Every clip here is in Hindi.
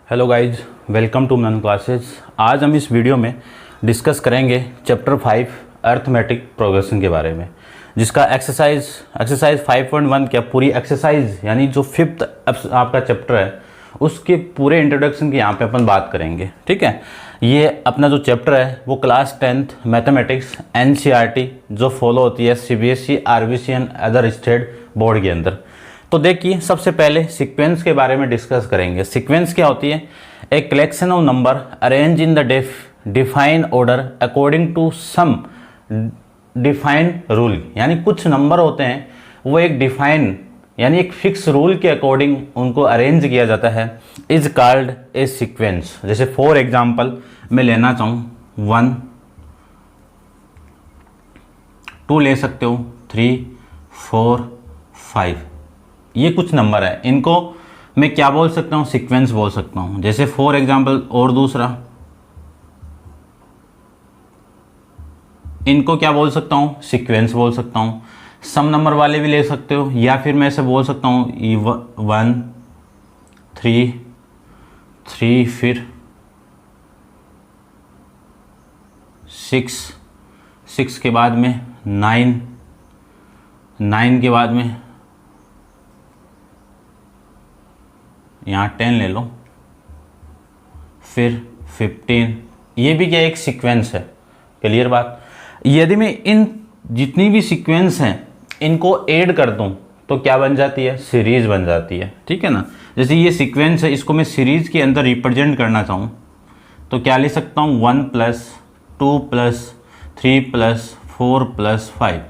हेलो गाइज, वेलकम टू नन क्लासेस। आज हम इस वीडियो में डिस्कस करेंगे चैप्टर 5 अर्थमेटिक प्रोग्रेशन के बारे में, जिसका एक्सरसाइज 5.1 क्या पूरी एक्सरसाइज यानी जो 5th आपका चैप्टर है उसके पूरे इंट्रोडक्शन की यहाँ पे अपन बात करेंगे। ठीक है, ये अपना जो चैप्टर है वो क्लास 10th मैथमेटिक्स NCERT जो फॉलो होती है CBSE, RBC and other state board के अंदर। तो देखिए, सबसे पहले सीक्वेंस के बारे में डिस्कस करेंगे। सीक्वेंस क्या होती है? A collection of number arrange in the define order according to some define rule, यानी कुछ नंबर होते हैं वो एक डिफाइन यानी एक फिक्स रूल के अकॉर्डिंग उनको अरेंज किया जाता है, इज कॉल्ड ए सीक्वेंस। जैसे फॉर एग्जांपल मैं लेना चाहूँ 1 2 ले सकते हो, 3 4 5, ये कुछ नंबर है, इनको मैं क्या बोल सकता हूँ? सीक्वेंस बोल सकता हूँ। जैसे फॉर एग्जांपल और दूसरा, इनको क्या बोल सकता हूँ? सीक्वेंस बोल सकता हूँ। सम नंबर वाले भी ले सकते हो, या फिर मैं ऐसे बोल सकता हूँ 1 3 3 फिर 6 के बाद में 9 के बाद में यहाँ 10 ले लो, फिर 15। ये भी क्या एक सीक्वेंस है। क्लियर बात? यदि मैं इन जितनी भी सीक्वेंस हैं इनको ऐड कर दूं तो क्या बन जाती है? सीरीज बन जाती है। ठीक है ना? जैसे ये सीक्वेंस है, इसको मैं सीरीज के अंदर रिप्रेजेंट करना चाहूँ तो क्या ले सकता हूँ? 1 + 2 + 3 + 4 + 5।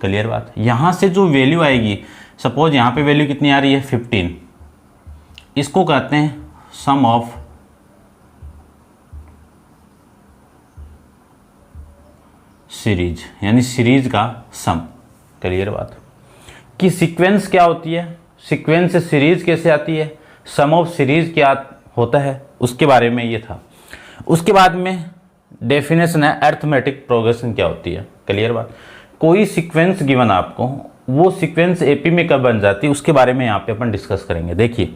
क्लियर बात? यहाँ से जो वैल्यू आएगी, सपोज यहाँ पे वैल्यू कितनी आ रही है? 15। इसको कहते हैं सम ऑफ सीरीज, यानी सीरीज का सम। क्लियर बात? कि सीक्वेंस क्या होती है, सीक्वेंस से सीरीज कैसे आती है, सम ऑफ सीरीज क्या होता है, उसके बारे में ये था। उसके बाद में डेफिनेशन है अर्थमेटिक प्रोग्रेशन क्या होती है। क्लियर बात? कोई सीक्वेंस गिवन आपको, वो सीक्वेंस एपी में कब बन जाती है उसके बारे में यहाँ पे अपन डिस्कस करेंगे। देखिए,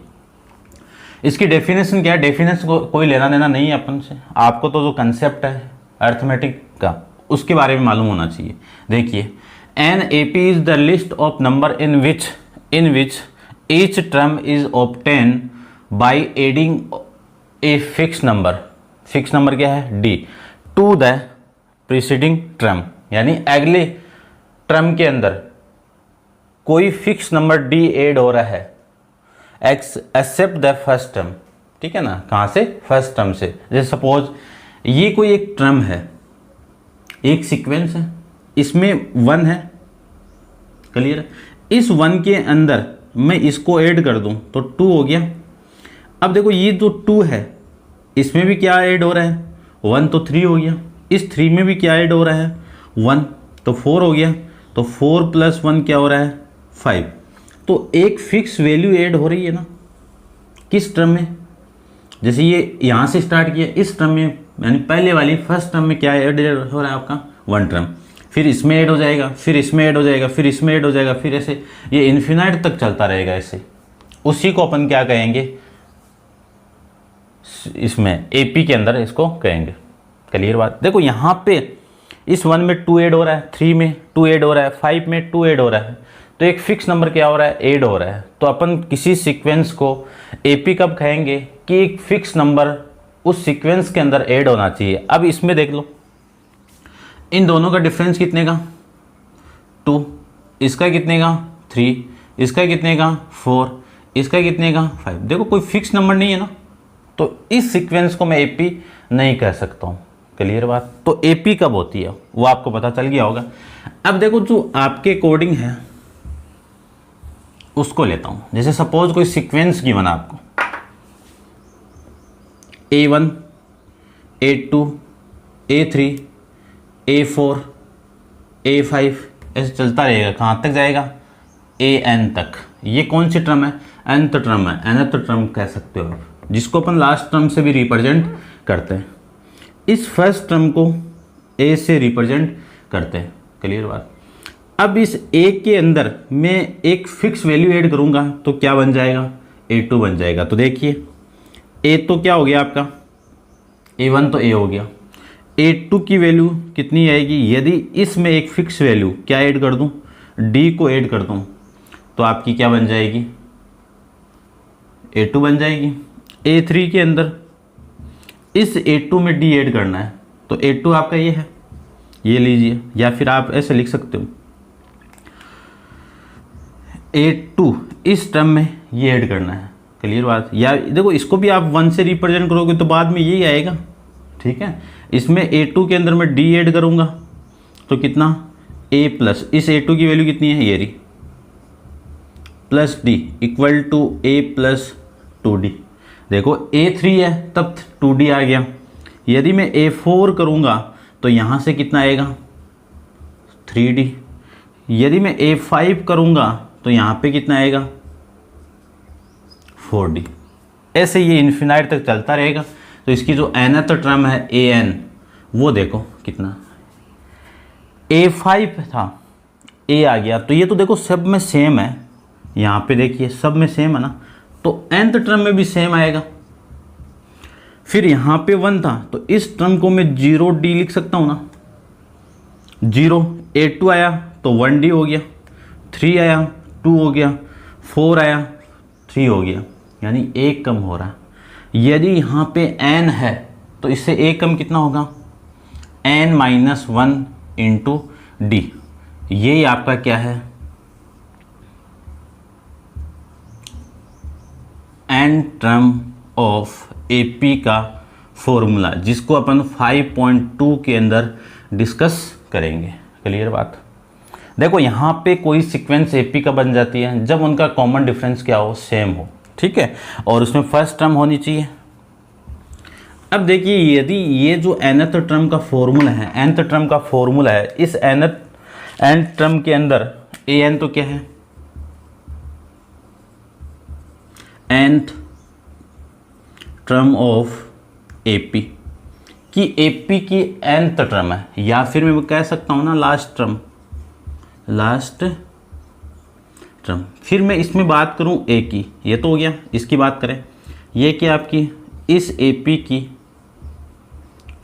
इसकी डेफिनेशन क्या है? डेफिनेशन को कोई लेना देना नहीं है अपन से, आपको तो जो कंसेप्ट है अर्थमेटिक का उसके बारे में मालूम होना चाहिए। देखिए, an AP is the list of number in which each term is obtain by adding a fix number. Fix number क्या है? D to the preceding term, यानी अगले टर्म के अंदर कोई फिक्स नंबर डी ऐड हो रहा है एक्सेप्ट द फर्स्ट टर्म। ठीक है ना? कहाँ से? फर्स्ट टर्म से। जैसे सपोज ये कोई एक टर्म है, एक सीक्वेंस है, इसमें 1 है। क्लियर? इस 1 के अंदर मैं इसको ऐड कर दूं तो 2 हो गया। अब देखो, ये जो 2 है इसमें भी क्या ऐड हो रहा है? 1, तो 3 हो गया। इस 3 में भी क्या ऐड हो रहा है? 1, तो 4 हो गया। तो 4 + 1 क्या हो रहा है? 5। तो एक फिक्स वैल्यू ऐड हो रही है ना, किस टर्म में? जैसे ये यहाँ से स्टार्ट किया, इस टर्म में यानी पहले वाली फर्स्ट टर्म में क्या ऐड हो रहा है आपका? 1 टर्म। फिर इसमें ऐड हो जाएगा, फिर इसमें ऐड हो जाएगा, फिर इसमें ऐड हो जाएगा, फिर ऐसे ये इन्फिनाइट तक चलता रहेगा ऐसे। उसी को अपन क्या कहेंगे? इसमें एपी के अंदर इसको कहेंगे। क्लियर बात? देखो, यहाँ पे इस 1 में 2 ऐड हो रहा है, 3 में 2 ऐड हो रहा है, 5 में 2 ऐड हो रहा है, तो एक फिक्स नंबर क्या हो रहा है? ऐड हो रहा है। तो अपन किसी सीक्वेंस को एपी कब कहेंगे? कि एक फिक्स नंबर उस सीक्वेंस के अंदर ऐड होना चाहिए। अब इसमें देख लो, इन दोनों का डिफरेंस कितने का? 2। इसका कितने का? 3। इसका कितने का? 4। इसका कितने का? 5। देखो, कोई फिक्स नंबर नहीं है ना, तो इस सीक्वेंस को मैं एपी नहीं कह सकता हूँ। क्लियर बात? तो एपी कब होती है वो आपको पता चल गया होगा। अब देखो, जो आपके अकॉर्डिंग है उसको लेता हूँ। जैसे सपोज कोई सीक्वेंस गिवन आपको, A1 A2 A3 A4 A5 ऐसे चलता रहेगा। कहाँ तक जाएगा? AN तक। ये कौन सी टर्म है? nth टर्म है, nth टर्म कह सकते हो आप, जिसको अपन लास्ट टर्म से भी रिप्रेजेंट करते हैं। इस फर्स्ट टर्म को A से रिप्रेजेंट करते हैं। क्लियर बात? अब इस A के अंदर मैं एक फिक्स वैल्यू ऐड करूँगा तो क्या बन जाएगा? A2 बन जाएगा। तो देखिए, ए तो क्या हो गया आपका, A1 तो ए हो गया, A2 की वैल्यू कितनी आएगी, यदि इसमें एक फिक्स वैल्यू क्या ऐड कर दूं, D को ऐड कर दूं, तो आपकी क्या बन जाएगी, A2 बन जाएगी। A3 के अंदर इस A2 में D ऐड करना है, तो A2 आपका ये है, ये लीजिए, या फिर आप ऐसे लिख सकते हो A2 इस टर्म में ये ऐड करना है। क्लियर बात। या देखो इसको भी आप 1 से रिप्रेजेंट करोगे तो बाद में यही आएगा, ठीक है। इसमें A2 के अंदर मैं D ऐड करूँगा तो कितना, A प्लस इस A2 की वैल्यू कितनी है, ये रही, plus D equal to A plus 2D। देखो A3 है तब 2D आ गया। यदि मैं A4 करूँगा तो यहाँ से कितना आएगा, 3D। यदि मैं A5 करूँगा तो यहाँ पे कितना आएगा, 4D। ऐसे ये इन्फिनाइट तक चलता रहेगा। तो इसकी जो nth टर्म है an, वो देखो कितना, A5 था, A आ गया, तो ये तो देखो सब में सेम है, यहाँ पे देखिए सब में सेम है ना, तो nth टर्म में भी सेम आएगा। फिर यहाँ पे 1 था तो इस टर्म को मैं 0D लिख सकता हूँ ना, 0 A2 आया तो 1D हो गया, 3 आया 2 हो गया, 4 आया 3 हो गया, यानी एक कम हो रहा है। यदि यहाँ पे n है तो इससे एक कम कितना होगा, n-1 इंटू डी। ये आपका क्या है, n टर्म ऑफ AP का फॉर्मूला, जिसको अपन 5.2 के अंदर डिस्कस करेंगे। क्लियर बात। देखो यहाँ पे कोई सीक्वेंस AP का बन जाती है जब उनका कॉमन डिफरेंस क्या हो, सेम हो, ठीक है, और उसमें फर्स्ट टर्म होनी चाहिए। अब देखिए यदि ये जो nth टर्म का फॉर्मूला है, nth टर्म का फॉर्मूला है, इस nth टर्म के अंदर an तो क्या है, nth टर्म ऑफ AP की AP की nth टर्म है, या फिर मैं कह सकता हूँ ना लास्ट टर्म। फिर मैं इसमें बात करूँ A की, ये तो हो गया, इसकी बात करें, ये क्या आपकी इस AP की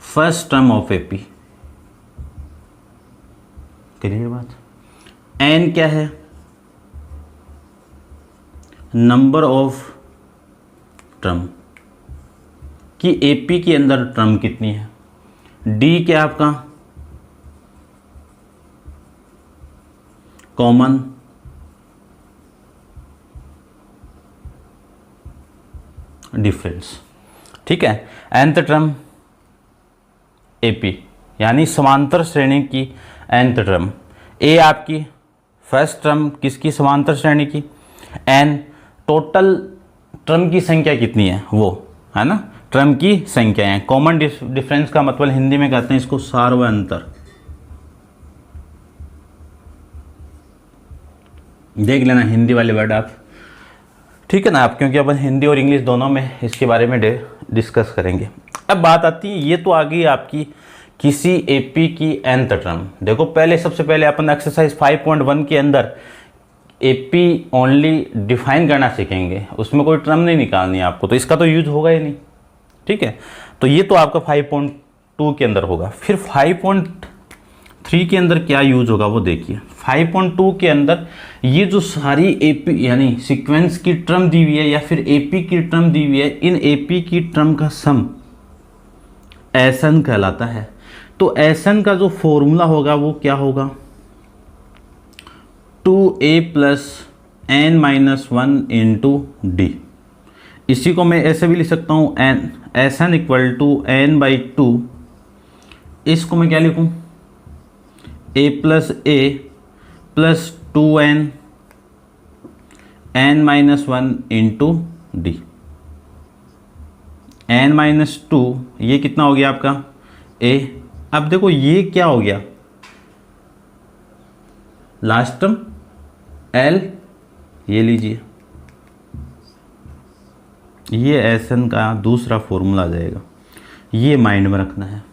first term of AP। Clear बात। n क्या है, नंबर ऑफ टर्म कि AP के अंदर टर्म कितनी है, D क्या आपका कॉमन डिफरेंस, ठीक है। nth टर्म AP यानी समांतर श्रेणी की nth टर्म, A आपकी फर्स्ट टर्म किसकी, समांतर श्रेणी की, n टोटल टर्म की संख्या कितनी है, वो है ना, टर्म की संख्या है। कॉमन डिफरेंस का मतलब हिंदी में कहते हैं इसको सार्वअंतर। देख लेना हिंदी वाले वर्ड आप, ठीक है ना आप, क्योंकि अपन हिंदी और इंग्लिश दोनों में इसके बारे में डिस्कस करेंगे। अब बात आती है, ये तो आ गई आपकी किसी AP की nth टर्म। देखो पहले सबसे पहले अपन एक्सरसाइज 5.1 के अंदर AP ओनली डिफाइन करना सीखेंगे, उसमें कोई टर्म नहीं निकालनी है आपको, तो इसका तो यूज होगा ही नहीं, ठीक है। तो ये तो आपका 5.2 के अंदर होगा। फिर 5.3 के अंदर क्या यूज होगा वो देखिए। 5.2 के अंदर ये जो सारी AP यानी सीक्वेंस की टर्म दी हुई है या फिर AP की टर्म दी हुई है, इन AP की टर्म का सम SN कहलाता है। तो SN का जो फॉर्मूला होगा वो क्या होगा, 2A plus n-1 into D। इसी को मैं ऐसे भी लिख सकता हूँ, SN इक्वल टू n/2, इसको मैं क्या लिखूँ, A plus A plus 2n n-1 into D। n-2 ये कितना हो गया आपका A। अब देखो ये क्या हो गया, लास्ट टर्म L, ये लीजिए, ये SN का दूसरा फॉर्मूला आ जाएगा, ये माइंड में रखना है।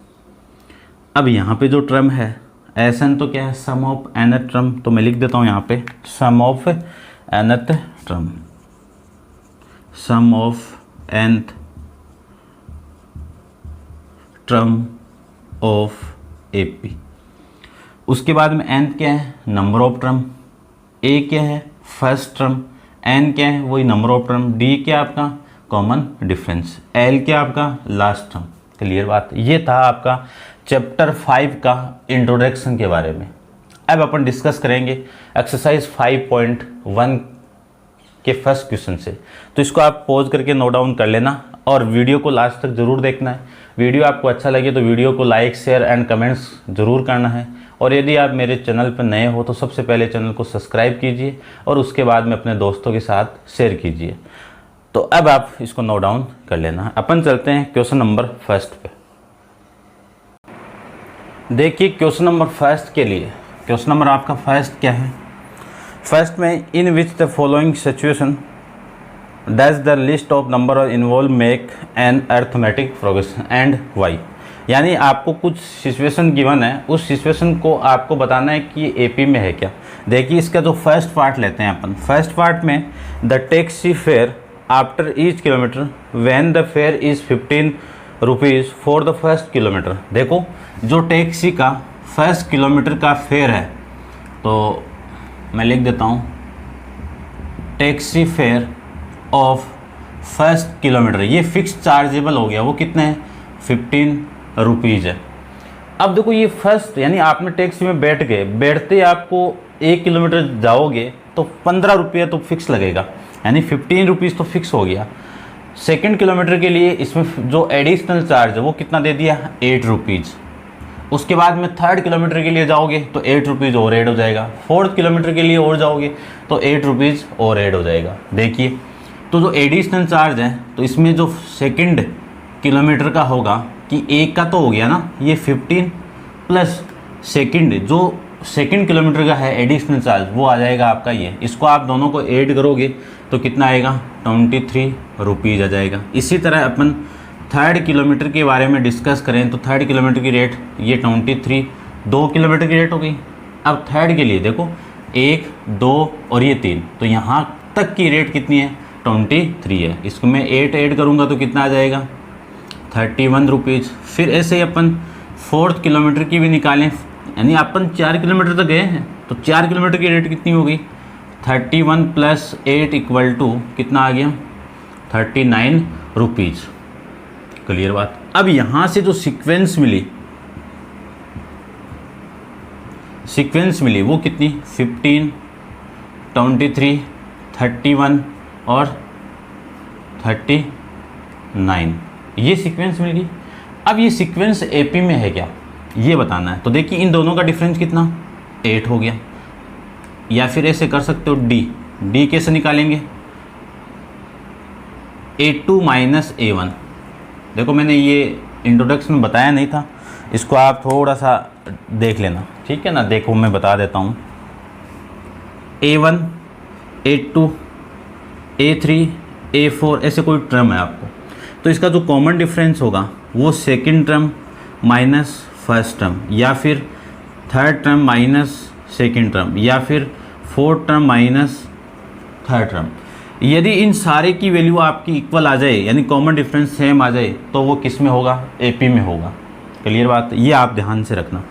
अब यहाँ पे जो टर्म है SN तो क्या है, सम ऑफ nth टर्म, तो मैं लिख देता हूँ यहाँ पे sum of nth term, sum of nth term of AP. उसके बाद में n क्या है, नंबर ऑफ टर्म, a क्या है फर्स्ट टर्म, n क्या है वही नंबर ऑफ टर्म, d क्या आपका कॉमन डिफरेंस, l क्या आपका लास्ट टर्म। क्लियर बात। ये था आपका चैप्टर 5 का इंट्रोडक्शन के बारे में। अब अपन डिस्कस करेंगे एक्सरसाइज 5.1 के फर्स्ट क्वेश्चन से। तो इसको आप पॉज करके नोट डाउन कर लेना और वीडियो को लास्ट तक ज़रूर देखना है। वीडियो आपको अच्छा लगे तो वीडियो को लाइक शेयर एंड कमेंट्स ज़रूर करना है। और यदि आप मेरे चैनल पर नए हो तो सबसे पहले चैनल को सब्सक्राइब कीजिए और उसके बाद में अपने दोस्तों के साथ शेयर कीजिए। तो अब आप इसको नोट डाउन कर लेना। अपन चलते हैं क्वेश्चन नंबर फर्स्ट पे। देखिए क्वेश्चन नंबर फर्स्ट के लिए, क्वेश्चन नंबर आपका फर्स्ट क्या है। फर्स्ट में in which the following situation does the list of number involve make an arithmetic progression and why. यानी आपको कुछ सिचुएशन गिवन है, उस सिचुएशन को आपको बताना है कि एपी में है क्या। देखिए इसका जो फर्स्ट पार्ट लेते हैं अपन। फर्स्ट पार्ट में the taxi fare after each kilometre when the fair is 15 rupees for the first kilometre. देखो जो टैक्सी का फर्स्ट किलोमीटर का फेयर है, तो मैं लिख देता हूँ taxi fare of first kilometre, ये फिक्स चार्जेबल हो गया। वो कितने हैं 15 रुपीज़ है। अब देखो ये फर्स्ट यानी आपने टैक्सी में बैठ गए, बैठते आपको 1 किलोमीटर जाओगे तो 15 रुपये तो फिक्स लगेगा, यानी 15 रुपीज़ तो फिक्स हो गया। सेकेंड किलोमीटर के लिए इसमें जो एडिशनल चार्ज है वो कितना दे दिया 8 रुपीज़। उसके बाद में थर्ड किलोमीटर के लिए जाओगे तो 8 रुपीज़ और ऐड हो जाएगा। फोर्थ किलोमीटर के लिए और जाओगे तो 8 रुपीज़ और ऐड हो जाएगा। देखिए तो जो एडिशनल चार्ज है तो इसमें जो सेकंड किलोमीटर का होगा कि एक का तो हो गया ना ये 15 प्लस सेकंड जो सेकंड किलोमीटर का है एडिशनल चार्ज वो आ जाएगा आपका ये। इसको आप दोनों को ऐड करोगे तो कितना आएगा 23 रुपीज़ आ जाएगा। इसी तरह अपन थर्ड किलोमीटर के बारे में डिस्कस करें तो थर्ड किलोमीटर की रेट ये 23, 2 किलोमीटर की रेट हो गई। अब थर्ड के लिए देखो 1, 2 और ये 3, तो यहाँ तक की रेट कितनी है 23 है। इसको मैं 8 ऐड करूँगा तो कितना आ जाएगा 31 रुपीज़। फिर ऐसे ही अपन फोर्थ किलोमीटर की भी निकालें, यानी अपन 4 किलोमीटर तक गए हैं तो 4 किलोमीटर की रेट कितनी हो गई 31 प्लस 8 इक्वल टू कितना आ गया 39 रुपीज़। क्लियर बात। अब यहाँ से जो सीक्वेंस मिली वो कितनी 15, 23, 31 और 39, ये सीक्वेंस मिल गई। अब ये सीक्वेंस एपी में है क्या ये बताना है। तो देखिए इन दोनों का डिफरेंस कितना 8 हो गया। या फिर ऐसे कर सकते हो डी कैसे निकालेंगे A2 माइनस A1। देखो मैंने ये इंट्रोडक्शन में बताया नहीं था, इसको आप थोड़ा सा देख लेना, ठीक है ना। देखो मैं बता देता हूँ A1, A2, A3, A4 ऐसे कोई टर्म है आपको, तो इसका जो कॉमन डिफरेंस होगा वो second term minus first term, या फिर third term minus second term, या फिर fourth term minus third term. यदि इन सारे की वैल्यू आपकी इक्वल आ जाए यानी कॉमन डिफरेंस सेम आ जाए तो वो किस में होगा एपी में होगा। क्लियर बात, ये आप ध्यान से रखना।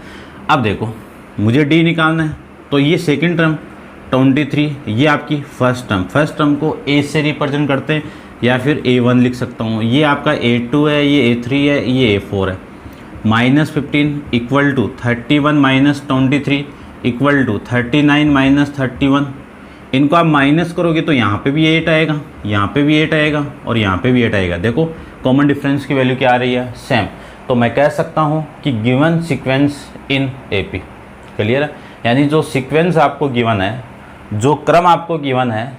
अब देखो मुझे डी निकालना है तो ये सेकंड टर्म 23, ये आपकी फर्स्ट टर्म को ए से रिप्रेजेंट करते हैं या फिर A1 लिख सकता हूँ। ये आपका A2 है, ये A3 है, ये A4 है। Minus 15 equal to 31 minus 23 equal to 39 minus 31। इनको आप माइनस करोगे तो यहाँ पे भी 8 आएगा, यहाँ पे भी 8 आएगा और यहाँ पे भी 8 आएगा। देखो कॉमन डिफरेंस की वैल्यू क्या आ रही है सेम। तो मैं कह सकता हूँ कि given sequence in AP. Clear है, यानी जो सीक्वेंस आपको गिवन है, जो क्रम आपको गिवन है,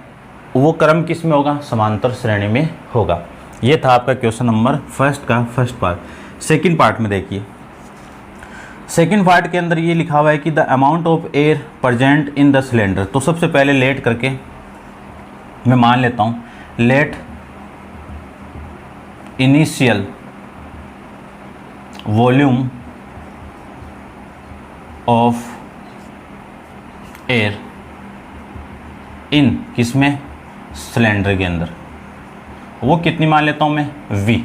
वो क्रम किस में होगा समांतर श्रेणी में होगा। ये था आपका क्वेश्चन नंबर फर्स्ट का फर्स्ट पार्ट। सेकंड पार्ट में देखिए, सेकंड पार्ट के अंदर ये लिखा हुआ है कि the amount of air present in the cylinder. तो सबसे पहले लेट करके मैं मान लेता हूँ, let initial volume of air in किसमें सिलेंडर के अंदर, वो कितनी मान लेता हूँ मैं V।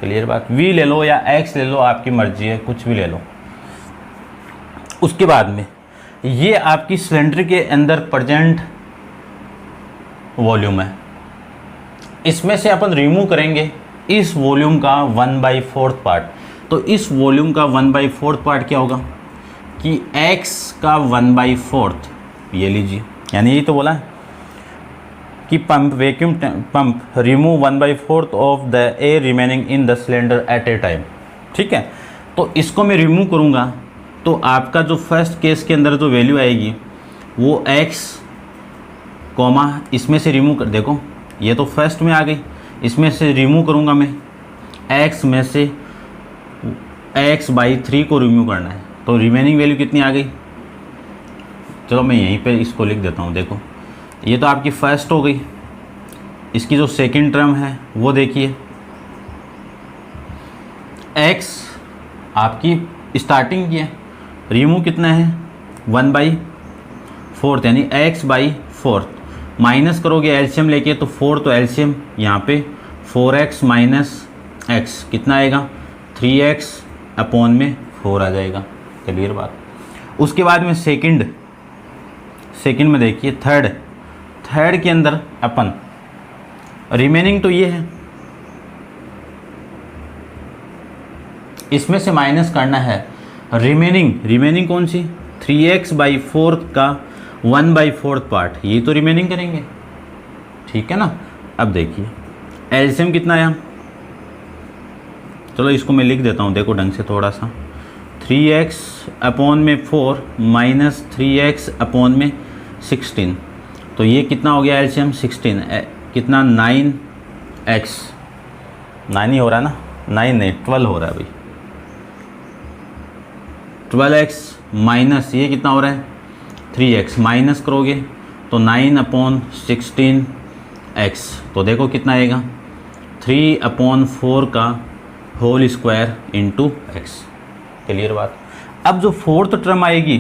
क्लियर बात। v ले लो या x ले लो, आपकी मर्जी है, कुछ भी ले लो। उसके बाद में ये आपकी सिलेंडर के अंदर प्रेजेंट वॉल्यूम है, इसमें से अपन रिमूव करेंगे इस वॉल्यूम का 1/4 पार्ट। तो इस वॉल्यूम का 1/4 पार्ट क्या होगा कि x का 1/4, ये लीजिए, यानी यही तो बोला है कि pump, vacuum pump remove 1/4 of the air remaining in the cylinder eight A time. ठीक है, तो इसको मैं रिमूव करूँगा तो आपका जो फर्स्ट केस के अंदर जो वैल्यू आएगी वो x कॉमा इसमें से रिमूव कर, देखो ये तो फर्स्ट में आ गई, इसमें से रिमूव करूँगा मैं x में से x/3 को रिमूव करना है, तो रिमेनिंग वैल्यू कितनी आ गई। चलो मैं यहीं पे इसको लिख देता हूँ। देखो ये तो आपकी फर्स्ट हो गई, इसकी जो सेकंड टर्म है वो देखिए, x आपकी स्टार्टिंग की है, रिमूव कितना है 1/4 यानी x/4, माइनस करोगे एलसीएम लेके तो 4, तो एलसीएम यहाँ पे 4x माइनस x कितना आएगा 3x/4 आ जाएगा। क्लियर बात। उसके बाद में सेकंड में देखिए थर्ड के अंदर अपन रिमेनिंग तो ये है, इसमें से माइनस करना है रिमेनिंग कौन सी 3x/4 का 1/4 पार्ट, ये तो रिमेनिंग करेंगे। ठीक है ना। अब देखिए एलसीएम कितना आया, चलो इसको मैं लिख देता हूँ, देखो ढंग से थोड़ा सा, 3x/4 माइनस 3x/16, तो ये कितना हो गया एलसीएम 16, कितना 9x, 9 ही हो रहा है ना, 9 नहीं 12 हो रहा है भाई, 12x माइनस ये कितना हो रहा है 3x, माइनस करोगे तो 9/16x, तो देखो कितना आएगा 3/4 का whole square into x। Clear बात। अब जो फोर्थ टर्म आएगी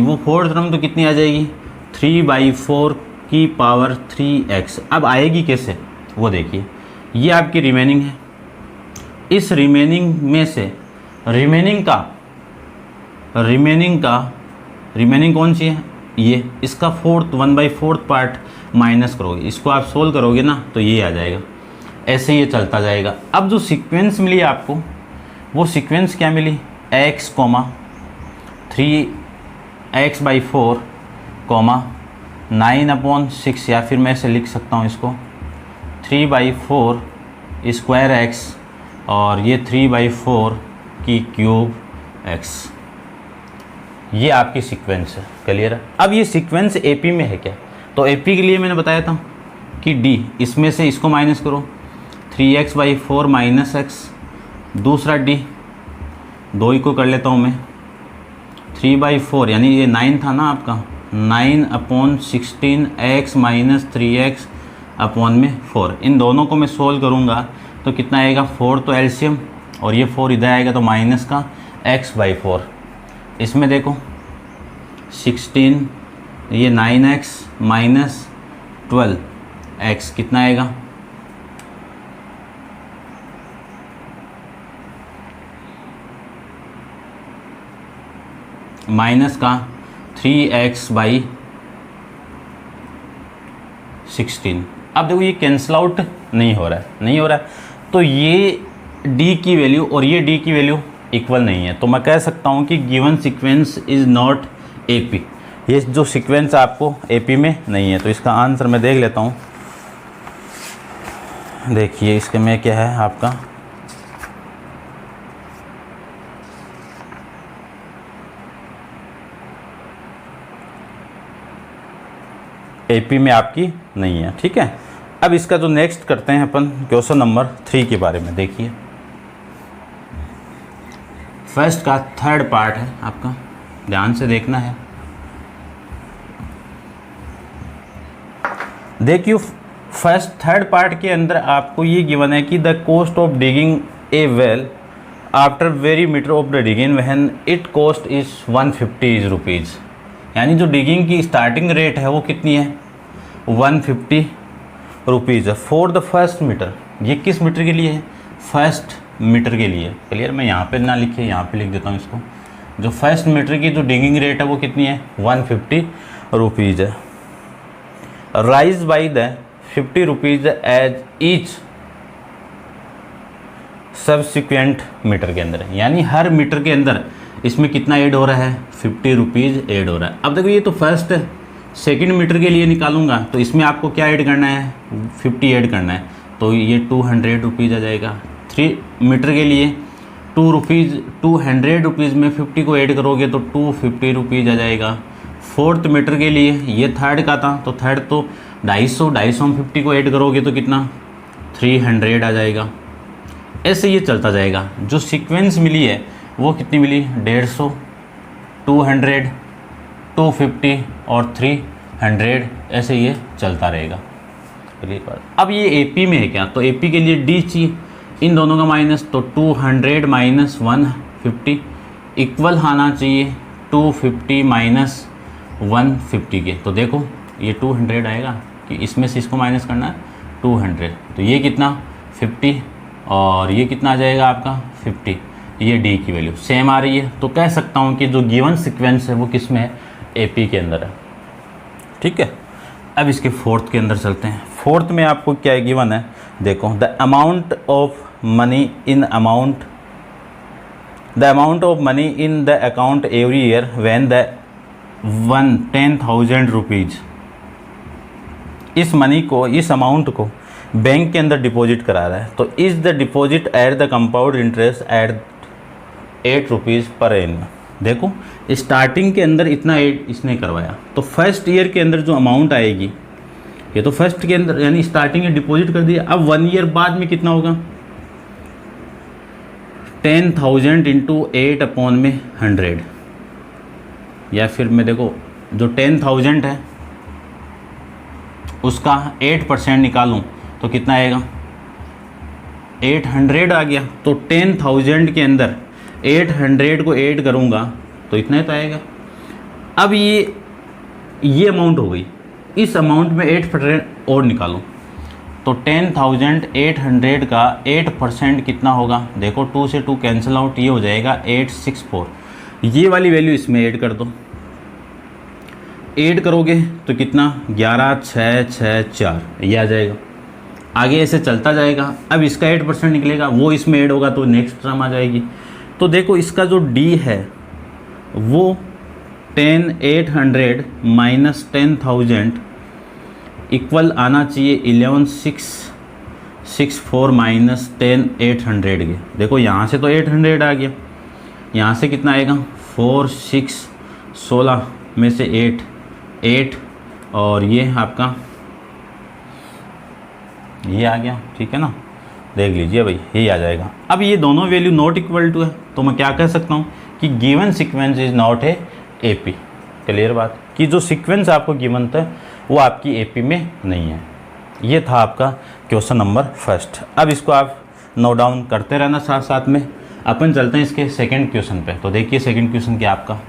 वो फोर्थ टर्म तो कितनी आ जाएगी 3/4 की पावर 3x। अब आएगी कैसे वो देखिए, ये आपकी रिमेनिंग है, इस रिमेनिंग में से रिमेनिंग कौन सी है ये, इसका 1/4 पार्ट माइनस करोगे, इसको आप सोल्व करोगे ना तो ये आ जाएगा, ऐसे ये चलता जाएगा। अब जो सीक्वेंस मिली आपको वो सीक्वेंस क्या मिली, x, 3x/4, 9/6, या फिर मैं ऐसे लिख सकता हूँ इसको 3/4 स्क्वायर x और ये 3/4 की क्यूब x, ये आपकी सीक्वेंस है। क्लियर है। अब ये सीक्वेंस एपी में है क्या, तो एपी के लिए मैंने बताया था कि d, इसमें से इसको माइनस करो 3x/4 माइनस x, दूसरा d, 2 ही को कर लेता हूँ मैं 3/4 यानी ये 9 था ना आपका, 9/16x माइनस 3x/4, इन दोनों को मैं सोल्व करूँगा तो कितना आएगा 4, तो एलसीएम, और ये 4 इधर आएगा तो माइनस का x/4, इसमें देखो 16, ये 9x माइनस 12x कितना आएगा, माइनस का 3x/16। अब देखो ये कैंसिल आउट नहीं हो रहा है, तो ये d की वैल्यू और ये d की वैल्यू इक्वल नहीं है, तो मैं कह सकता हूँ कि given sequence is not AP, ये जो सीक्वेंस आपको एपी में नहीं है। तो इसका आंसर मैं देख लेता हूँ, देखिए इसके में क्या है आपका, एपी में आपकी नहीं है। ठीक है। अब इसका जो नेक्स्ट करते हैं अपन क्वेश्चन नंबर 3 के बारे में। देखिए फर्स्ट का थर्ड पार्ट है आपका, ध्यान से देखना है। देखिए फर्स्ट थर्ड पार्ट के अंदर आपको ये गिवन है कि the cost of digging a well after very meter of the digging when it cost is 150 rupees, यानी जो डिगिंग की स्टार्टिंग रेट है वो कितनी है 150 rupees for the first meter. ये किस मीटर के लिए है? फर्स्ट मीटर के लिए। क्लियर? मैं यहाँ पे ना लिखे, यहाँ पे लिख देता हूँ इसको। जो फर्स्ट मीटर की जो डिगिंग रेट है वो कितनी है? 150 रुपीज़ है। Rise by the 50 rupees as each subsequent meter के अंदर, यानी हर मीटर के अंदर इसमें कितना ऐड हो रहा है? 50 रुपीज़ ऐड हो रहा है। अब देखो ये तो फर्स्ट है, सेकंड मीटर के लिए निकालूंगा तो इसमें आपको क्या ऐड करना है? 50 ऐड करना है, तो ये 200 रुपीज़ आ जाएगा। 3 मीटर के लिए 200 रुपीज़ में 50 को ऐड करोगे तो 250 रुपीज़ आ जाएगा। फोर्थ मीटर के लिए ये थर्ड का था, तो थर्ड तो 250 में 50 को ऐड करोगे तो कितना? 300 आ जाएगा। ऐसे ये चलता जाएगा। जो सीक्वेंस मिली है वो कितनी मिली? 150, 200, 250 और 300, ऐसे ये चलता रहेगा। अब ये एपी में है क्या? तो एपी के लिए डी चाहिए, इन दोनों का माइनस, तो 200 माइनस 150 इक्वल आना चाहिए 250 माइनस 150 के। तो देखो ये 200 आएगा कि इसमें से इसको माइनस करना है 200, तो ये कितना? 50 और ये कितना आ जाएगा आपका? 50। ये डी की वैल्यू सेम आ रही है, तो कह सकता हूँ कि जो गिवन सीक्वेंस है वो किस में है? एपी के अंदर है। ठीक है, अब इसके फोर्थ के अंदर चलते हैं। फोर्थ में आपको क्या गिवन है? देखो, the amount of money in the account every year when the 10,000 rupees, इस मनी को, इस अमाउंट को बैंक के अंदर डिपॉजिट करा रहा है, तो is the deposit at the compound interest eight 8 rupees per annum. देखो स्टार्टिंग के अंदर इतना ऐड इसने करवाया, तो फर्स्ट ईयर के अंदर जो अमाउंट आएगी, ये तो फर्स्ट के अंदर यानी स्टार्टिंग में डिपॉजिट कर दिया। अब 1 ईयर बाद में कितना होगा? 10,000 इंटू 8/100, या फिर मैं देखो जो 10,000 है उसका 8% निकालूं तो कितना आएगा? 800 आ गया। तो 10,000 के अंदर 800 को ऐड करूंगा तो इतना ही तो आएगा। अब ये अमाउंट हो गई, इस अमाउंट में 8% और निकालो तो 10,800 का 8% कितना होगा? देखो 2 से 2 कैंसिल आउट, ये हो जाएगा 864। ये वाली वैल्यू इसमें ऐड कर दो, ऐड करोगे तो कितना? 11,664 ये आ जाएगा। आगे ऐसे चलता जाएगा। अब इसका 8% निकलेगा, वो इसमें ऐड होगा तो नेक्स्ट टर्म आ जाएगी। तो देखो इसका जो डी है वो 10,800 माइनस 10,000 इक्वल आना चाहिए 11,664 माइनस 10,800 के। देखो यहाँ से तो 800 आ गया, यहाँ से कितना आएगा? 4, 6, 16 में से 8 और ये आपका ये आ गया। ठीक है ना, देख लीजिए भाई, यही आ जाएगा। अब ये दोनों वैल्यू नॉट इक्वल टू है, तो मैं क्या कह सकता हूँ कि given sequence is not a AP. Clear बात कि जो सीक्वेंस आपको गिवन था वो आपकी एपी में नहीं है। ये था आपका क्वेश्चन नंबर फर्स्ट। अब इसको आप नोट डाउन करते रहना साथ साथ में। अपन चलते हैं इसके सेकंड क्वेश्चन पे। तो देखिए सेकंड क्वेश्चन क्या आपका।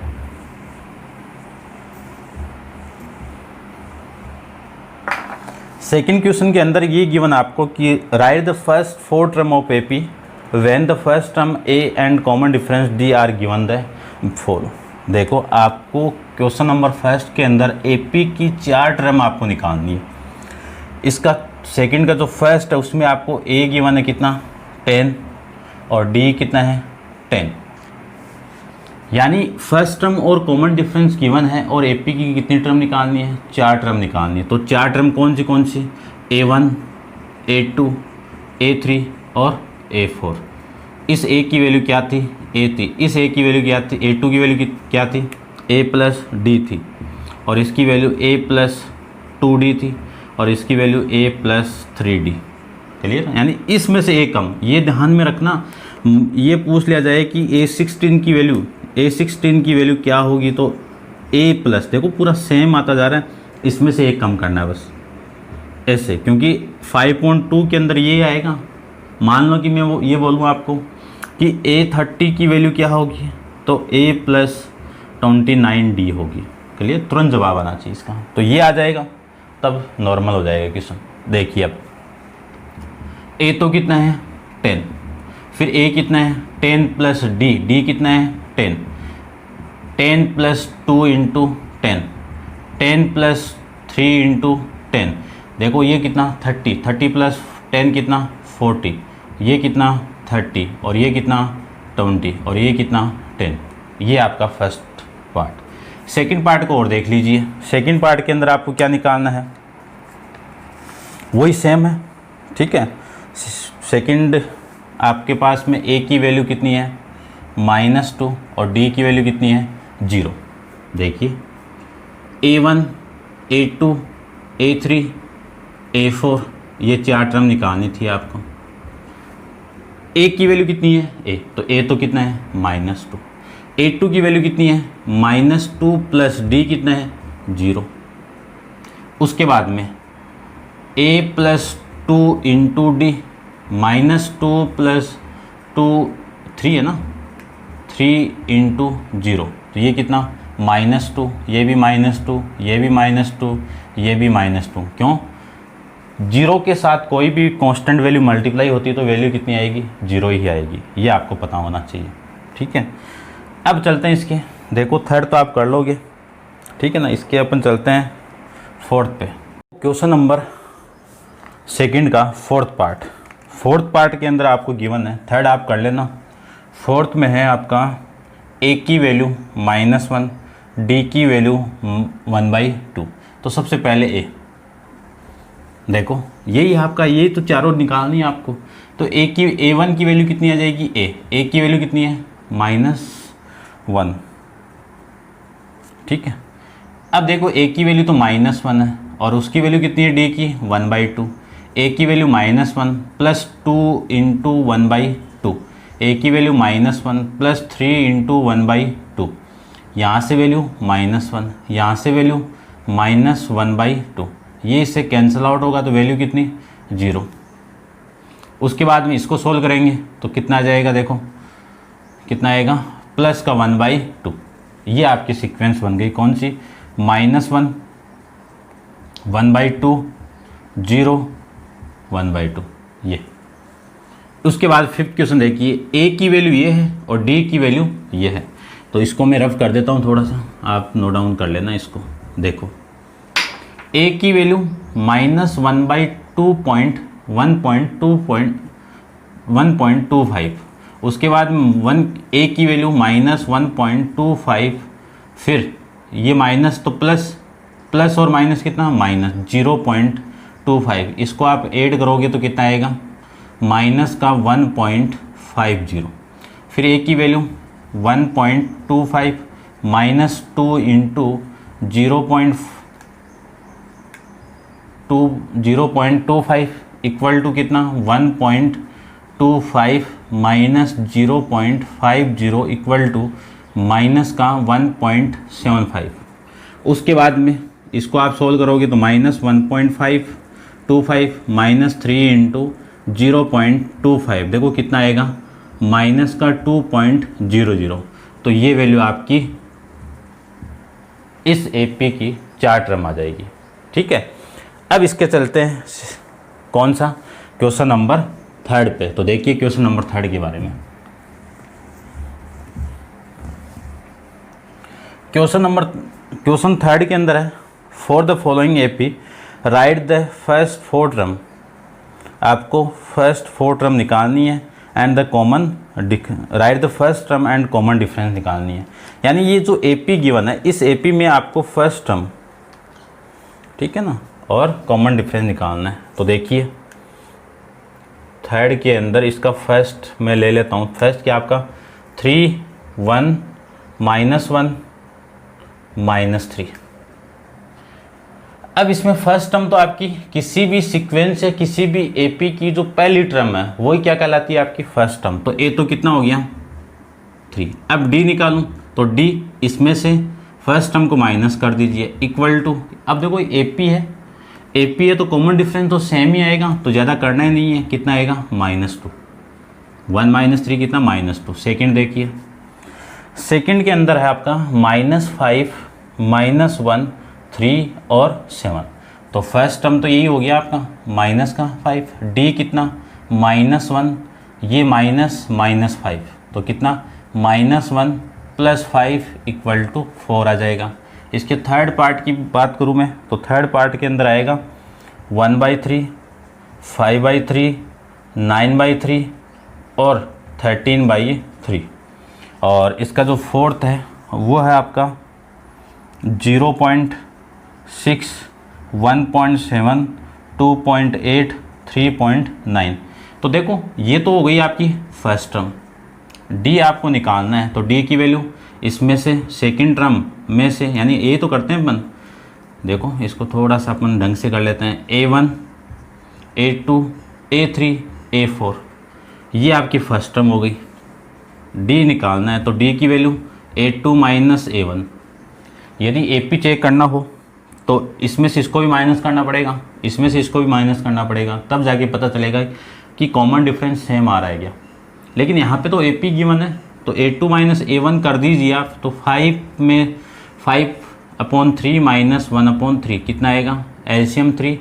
सेकंड क्वेश्चन के अंदर ये गिवन आपको कि right the first 4 term of AP when the first term A and common difference D R given the follow. देखो आपको क्वेश्चन नंबर फर्स्ट के अंदर एपी की 4 टर्म आपको निकालनी है। इसका सेकंड का जो फर्स्ट है उसमें आपको ए गिवन है कितना? 10 और डी कितना है? 10। यानी फर्स्ट टर्म और कॉमन डिफरेंस गिवन है और एपी की कितनी टर्म निकालनी है? 4 टर्म निकालनी है। तो 4 टर्म कौन सी? A1, A2, A3 और A4। इस A की वैल्यू क्या थी? A थी। इस A की वैल्यू क्या थी? A2 की वैल्यू क्या थी? A प्लस D थी। और इसकी वैल्यू A प्लस 2D थी और इसकी value A plus 3D। Clear? यानी इसमें से एक कम, ये ध्यान में रखना। ये पूछ लिया जाए कि A16 की वैल्यू क्या होगी, तो A प्लस, देखो पूरा सेम आता जा रहा है, इसमें से एक कम करना है बस ऐसे, क्योंकि 5.2 के अंदर ये आएगा। मान लो कि मैं वो ये बोलूँ आपको कि A30 की वैल्यू क्या होगी, तो A प्लस 29D होगी। क्लियर? तुरंत जवाब आना चाहिए इसका, तो ये आ जाएगा, तब नॉर्मल हो जाएगा क्वेश्चन। देखिए अब ए तो कितना है 10, फिर ए कितना है 10 प्लस डी कितना है 10, 10 प्लस 2 इंटू 10, 10 प्लस 3 इंटू 10, देखो ये कितना 30, 30 प्लस 10 कितना 40, ये कितना 30 और ये कितना 20 और ये कितना 10। ये आपका फर्स्ट पार्ट। सेकंड पार्ट को और देख लीजिए। सेकंड पार्ट के अंदर आपको क्या निकालना है, वही सेम है, ठीक है। सेकंड आपके पास में ए की वैल्यू कितनी है -2 और डी की वैल्यू कितनी है 0। देखिए A1 A2 A3 A4 ये 4 टर्म निकालनी थी आपको। ए की वैल्यू कितनी है ए, तो ए तो कितना है -2, A2 की वैल्यू कितनी है -2 प्लस डी कितना है 0। उसके बाद में a plus 2 into D, -2 plus 2 3 है ना, 3 इंटू 0, तो ये कितना -2, ये भी -2, ये भी -2, ये भी -2। क्यों, 0 के साथ कोई भी कांस्टेंट वैल्यू मल्टीप्लाई होती है तो वैल्यू कितनी आएगी 0 ही आएगी, ये आपको पता होना चाहिए, ठीक है। अब चलते हैं इसके, देखो थर्ड तो आप कर लोगे, ठीक है ना। इसके अपन चलते हैं फोर्थ पे। क्वेश्चन नंबर सेकंड का फोर्थ पार्ट के अंदर आपको गिवन है, थर्ड आप कर लेना। फोर्थ में है आपका ए की वैल्यू -1, डी की वैल्यू 1/2। तो सबसे पहले ए, देखो यही आपका, ये तो चारों निकालनी है आपको। तो A1 की वैल्यू कितनी आ जाएगी ए की वैल्यू कितनी है -1, ठीक है। अब देखो ए की वैल्यू तो -1 है और उसकी वैल्यू कितनी है डी की 1/2। ए की वैल्यू -1 प्लस 2 इंटू 1/2, ए की वैल्यू -1 प्लस 3 इंटू 1/2, यहाँ से वैल्यू -1, यहाँ से वैल्यू -1/2, ये इससे कैंसिल आउट होगा तो वैल्यू कितनी 0। उसके बाद में इसको सोल्व करेंगे तो कितना आ जाएगा, देखो कितना आएगा प्लस का 1/2। ये आपकी सीक्वेंस बन गई, कौन सी -1 1/2 0 1/2 ये। उसके बाद फिफ्थ क्वेश्चन देखिए, ए की वैल्यू ये है और डी की वैल्यू ये है। तो इसको मैं रफ कर देता हूँ थोड़ा सा, आप नोट डाउन कर लेना इसको। देखो ए की वैल्यू -1/1.25, उसके बाद ए की वैल्यू -1.25, फिर ये माइनस तो प्लस और माइनस कितना -0.25, इसको आप ऐड करोगे तो कितना आएगा माइनस का 1.50। फिर ए की वैल्यू 1.25 -2 इंटू 0.25 इक्वल टू कितना 1.25 माइनस 0.50 इक्वल टू माइनस का 1.75। उसके बाद में इसको आप सोल्व करोगे तो -1.525 -3 इंटू 0.25, देखो कितना आएगा माइनस का 2.00। तो ये वैल्यू आपकी इस एपी की 4 टर्म आ जाएगी, ठीक है। अब इसके चलते हैं कौन सा क्वेश्चन नंबर थर्ड पे। तो देखिए क्वेश्चन नंबर थर्ड के बारे में। क्वेश्चन थर्ड के अंदर है, for the following AP right the first 4 term. आपको फर्स्ट 4 टर्म निकालनी है and the common right the first term and common difference निकालनी है। यानी ये जो एपी गिवन है, इस एपी में आपको फर्स्ट टर्म, ठीक है ना, और कॉमन डिफरेंस निकालना है। तो देखिए थर्ड के अंदर इसका फर्स्ट मैं ले लेता हूँ। फर्स्ट क्या आपका 3 1 -1 -3। अब इसमें फर्स्ट टर्म तो आपकी किसी भी सीक्वेंस या किसी भी एपी की जो पहली टर्म है वही क्या कहलाती है आपकी फर्स्ट टर्म। तो ए तो कितना हो गया 3। अब डी निकालूं तो डी इसमें से फर्स्ट टर्म को माइनस कर दीजिए इक्वल टू, अब देखो एपी है तो कॉमन डिफरेंस तो सेम ही आएगा, तो ज़्यादा करना ही नहीं है। कितना आएगा -2, 1 -3 कितना -2। सेकेंड देखिए, सेकेंड के अंदर है आपका -5 -1 3 और 7। तो फर्स्ट टर्म तो यही हो गया आपका माइनस का 5, डी कितना -1, ये माइनस -5, तो कितना -1 + 5 = 4 आ जाएगा। इसके थर्ड पार्ट की बात करूँ मैं तो थर्ड पार्ट के अंदर आएगा 1/3, 5/3, 9/3 और 13/3। और इसका जो फोर्थ है वो है आपका 0.6, 1.7, 2.8, 3.9। तो देखो ये तो हो गई आपकी फर्स्ट टर्म। डी आपको निकालना है तो डी की वैल्यू इसमें से सेकंड टर्म में से, यानी ए तो करते हैं अपन, देखो इसको थोड़ा सा अपन ढंग से कर लेते हैं, A1, A2, A3, A4, ये आपकी फर्स्ट टर्म हो गई। डी निकालना है तो डी की वैल्यू A2 - A1। यदि AP चेक करना हो तो इसमें से इसको भी माइनस करना पड़ेगा, इसमें से इसको भी माइनस करना पड़ेगा, तब जाके पता चलेगा कि कॉमन डिफरेंस सेम आ रहा है क्या। लेकिन यहाँ पे तो AP गिवन है तो A2 - A1 कर दीजिए आप, तो 5 में 5/3 - 1/3 कितना आएगा, एलसीएम 3,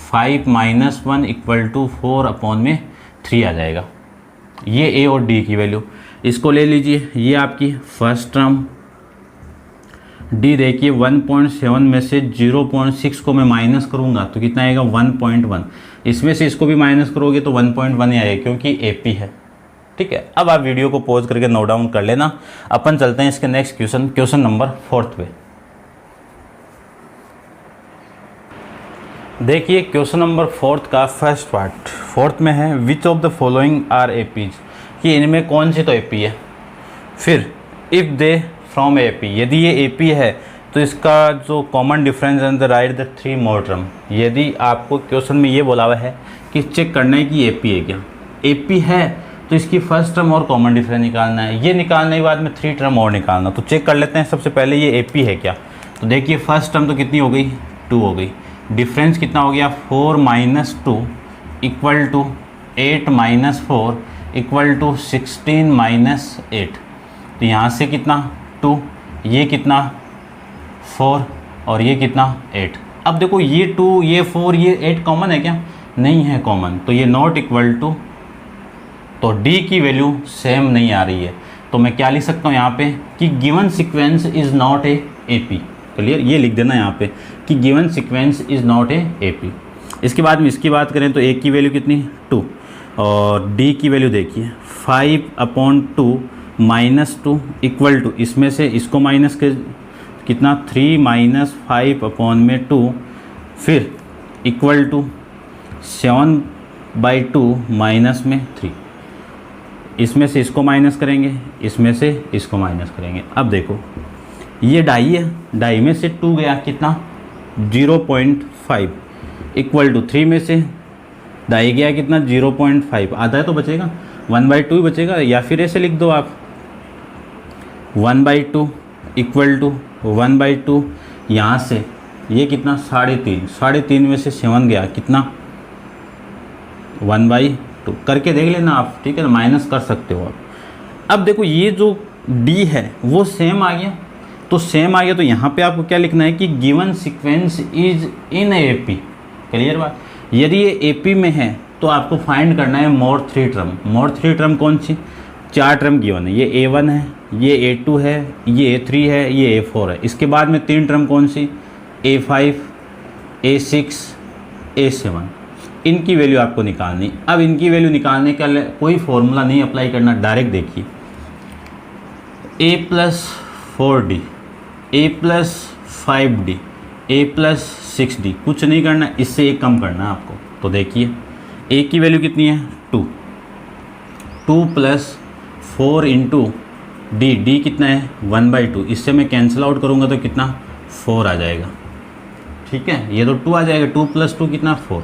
5 - 1 = 4/3 आ जाएगा। ये A और D की वैल्यू, इसको ले लीजिए, ये आपकी फर्स्ट टर्म। डी देखिए 1.7 में से 0.6 को मैं माइनस करूंगा तो कितना आएगा 1.1, इसमें से इसको भी माइनस करोगे तो 1.1 ही आएगा क्योंकि AP है। ठीक है, अब आप वीडियो को पॉज करके नोट डाउन कर लेना। अपन चलते हैं इसके नेक्स्ट क्वेश्चन नंबर 4 पे। देखिए क्वेश्चन नंबर 4 का फर्स्ट पार्ट 4 में है, which of the following are APs, कि इनमें कौन सी तो AP है। फिर इफ़ दे फ्रॉम AP, यदि ये AP है तो इसका जो common difference in the right the 3 more term. यदि आपको क्वेश्चन में ये बोला हुआ है कि चेक करना है कि AP है क्या, AP है तो इसकी फर्स्ट टर्म और कॉमन डिफरेंस निकालना है, ये निकालने के बाद में 3 टर्म और निकालना। तो चेक कर लेते हैं सबसे पहले ये AP है क्या। तो देखिए फर्स्ट टर्म तो कितनी हो गई 2 हो गई, डिफरेंस कितना हो गया 4 - 2 = 8 - 4 = 16 - 8। तो यहाँ से कितना 2, ये कितना 4 और ये कितना 8। अब देखो ये 2, ये 4, ये 8 कॉमन है क्या, नहीं है कॉमन, तो ये नॉट इक्वल टू, तो D की वैल्यू सेम नहीं आ रही है। तो मैं क्या लिख सकता हूँ यहाँ पे कि given sequence is not a AP। Clear, ये लिख देना यहाँ पे कि given sequence is not a AP। इसके बाद में इसकी बात करें तो A की वैल्यू कितनी 2 और D की वैल्यू देखिए 5/2 - 2 = इसमें से इसको माइनस के कितना 3 - 5/2 फिर = 7/2 - 3, इसमें से इसको माइनस करेंगे, इसमें से इसको माइनस करेंगे। अब देखो ये डाई है, डाई में से 2 गया कितना 0.5 = 3 में से डाई गया कितना 0.5, आधा है तो बचेगा 1/2 ही बचेगा। या फिर ऐसे लिख दो आप 1/2 = 1/2, यहाँ से ये कितना 3.5 में से 7 गया कितना 1/2, करके देख लेना आप, ठीक है ना, माइनस कर सकते हो आप। अब देखो ये जो D है वो सेम आ गया, तो सेम आ गया तो यहाँ पे आपको क्या लिखना है कि given sequence is in AP। Clear बात, यदि ये AP में है तो आपको फाइंड करना है मोर 3 टर्म। मोर 3 टर्म कौन सी, 4 टर्म गिवन है, ये A1 है, ये A2 है, ये A3 है, ये A4 है। इसके बाद में 3 टर्म कौन सी A5, A6, A7, इनकी वैल्यू आपको निकालनी। अब इनकी वैल्यू निकालने का कोई फॉर्मूला नहीं अप्लाई करना, डायरेक्ट देखिए A+4D, A+5D, A+6D, कुछ नहीं करना, इससे एक कम करना है आपको। तो देखिए A की वैल्यू कितनी है 2 + 4 × D कितना है 1/2, इससे मैं कैंसिल आउट करूँगा तो कितना 4 आ जाएगा। ठीक है, ये तो 2 आ जाएगा, 2 + 2 कितना 4।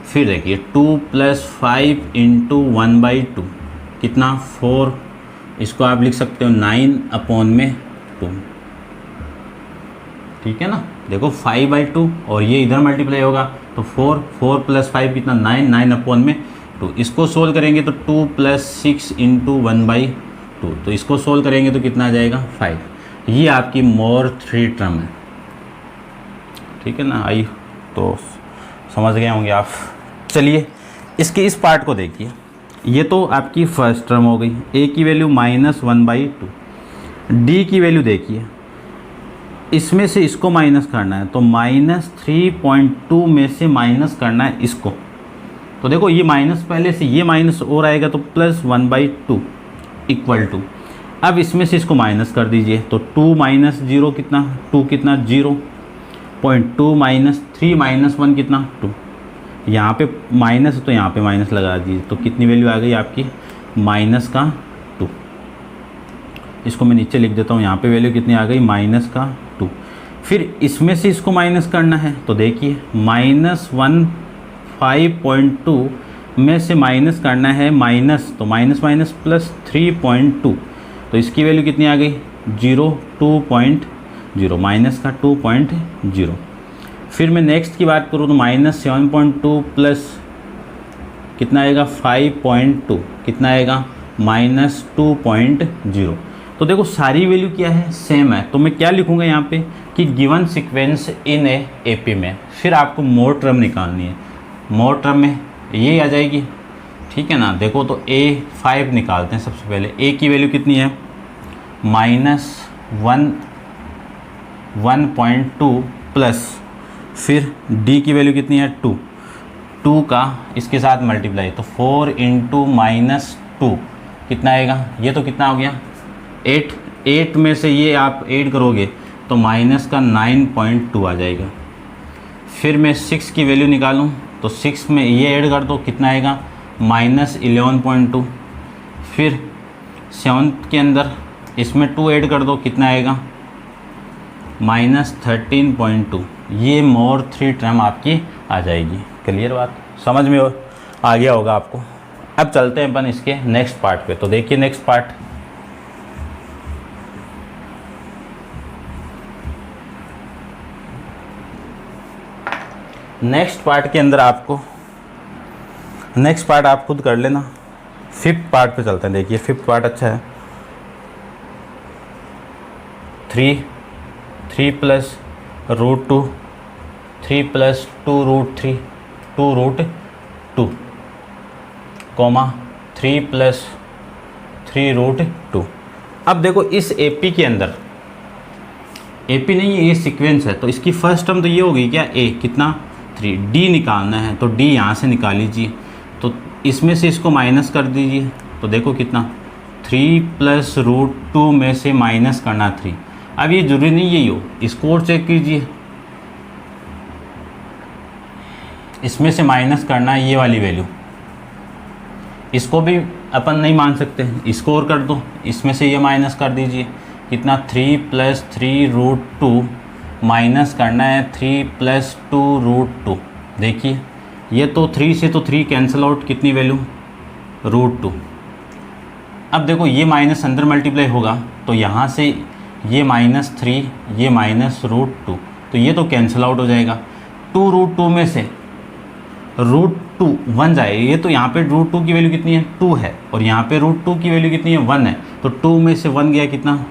फिर देखिए 2 + 5 × 1/2 कितना 4, इसको आप लिख सकते हो 9/2। ठीक है ना, देखो 5/2 और ये इधर मल्टीप्लाई होगा तो 4 + 5 कितना 9/2। इसको सोल्व करेंगे तो 2 + 6 × 1/2, तो इसको सोल्व करेंगे तो कितना आ जाएगा 5। ये आपकी मोर 3 टर्म है। ठीक है ना, आई तो समझ गए होंगे आप। चलिए इसके इस पार्ट को देखिए, ये तो आपकी फर्स्ट टर्म हो गई, ए की वैल्यू -1/2। डी की वैल्यू देखिए, इसमें से इसको माइनस करना है, तो -3.2 में से माइनस करना है इसको। तो देखो ये माइनस पहले से, ये माइनस और आएगा तो +1/2 इक्वल टू, अब इसमें से इसको माइनस कर दीजिए, तो 2 - 0 कितना, 2 कितना 0.2 - 3 - 1 कितना 2। यहाँ पे माइनस तो यहाँ पे माइनस लगा दीजिए, तो कितनी वैल्यू आ गई आपकी -2। इसको मैं नीचे लिख देता हूँ, यहाँ पे वैल्यू कितनी आ गई -2। फिर इसमें से इसको माइनस करना है, तो देखिए -105.2 में से माइनस करना है माइनस, तो माइनस +3.2, तो इसकी वैल्यू कितनी आ गई 2.0 माइनस का 2.0। फिर मैं नेक्स्ट की बात करूँ तो -7.2 प्लस कितना आएगा 5.2, कितना आएगा -2.0। तो देखो सारी वैल्यू क्या है, सेम है। तो मैं क्या लिखूँगा यहाँ पे कि गिवन सीक्वेंस इन एपी में, फिर आपको मोड टर्म निकालनी है। मोड टर्म में ये आ जाएगी, ठीक है ना। देखो तो A5 निकालते हैं सबसे पहले। A की वैल्यू कितनी है -1.2 प्लस, फिर D की वैल्यू कितनी है 2 का इसके साथ मल्टीप्लाई, तो 4 × -2 कितना आएगा, ये तो कितना हो गया 8 में से ये आप 8 करोगे तो माइनस का 9.2 आ जाएगा। फिर मैं 6 की वैल्यू निकालूं तो 6 में ये ऐड कर दो, कितना आएगा -11.2। फिर 7 के अंदर इसमें 2 ऐड कर दो, कितना आएगा -13.2। ये मोर 3 टर्म आपकी आ जाएगी। क्लियर बात, समझ में आ गया होगा आपको। अब चलते हैं अपन इसके नेक्स्ट पार्ट पे। तो देखिए नेक्स्ट पार्ट, नेक्स्ट पार्ट के अंदर आपको, नेक्स्ट पार्ट आप खुद कर लेना। 5th पार्ट पे चलते हैं। देखिए 5th पार्ट अच्छा है। 3 + √2, 3 + 2√3, 2√2, कॉमा 3 + 3√2। अब देखो इस एपी के अंदर, एपी नहीं है ये सीक्वेंस है, तो इसकी फर्स्ट टर्म तो ये होगी क्या A कितना 3, D निकालना है तो D यहाँ से निकाल लीजिए, तो इसमें से इसको माइनस कर दीजिए, तो देखो कितना 3 + √2 में से माइनस करना 3। अब ये जरूरी नहीं यही हो, इसको और चेक कीजिए, इसमें से माइनस करना है ये वाली वैल्यू, इसको भी अपन नहीं मान सकते, इसको और कर दो, इसमें से ये माइनस कर दीजिए, कितना 3 + 3√2 माइनस करना है 3 + 2√2। देखिए ये तो 3 से तो 3 कैंसिल आउट, कितनी वैल्यू √2। अब देखो ये माइनस अंदर मल्टीप्लाई होगा तो यहाँ से ये -3, ये -√2, तो ये तो कैंसिल आउट हो जाएगा। 2√2 में से √2 1 जाए, ये तो यहाँ पे √2 की वैल्यू कितनी है 2 है, और यहाँ पे √2 की वैल्यू कितनी है 1 है, तो 2 में से 1 गया कितना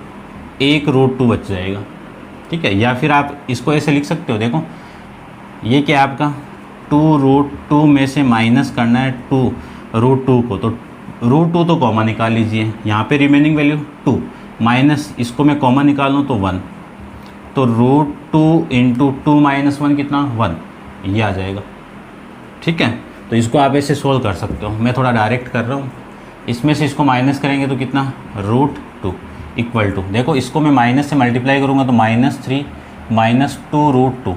1 √2 बच जाएगा। ठीक है, या फिर आप इसको ऐसे लिख सकते हो, देखो ये क्या है आपका 2√2 में से माइनस करना है 2√2 को, तो √2 तो कॉमन निकाल लीजिए, यहाँ पे रिमेनिंग वैल्यू 2 माइनस इसको मैं कॉमन निकालूँ तो 1, तो √2 × 2 - 1 कितना 1, ये आ जाएगा। ठीक है, तो इसको आप ऐसे सोल्व कर सकते हो, मैं थोड़ा डायरेक्ट कर रहा हूँ। इसमें से इसको माइनस करेंगे तो कितना √2 इक्वल टू, देखो इसको मैं माइनस से मल्टीप्लाई करूँगा तो -3 - 2√2,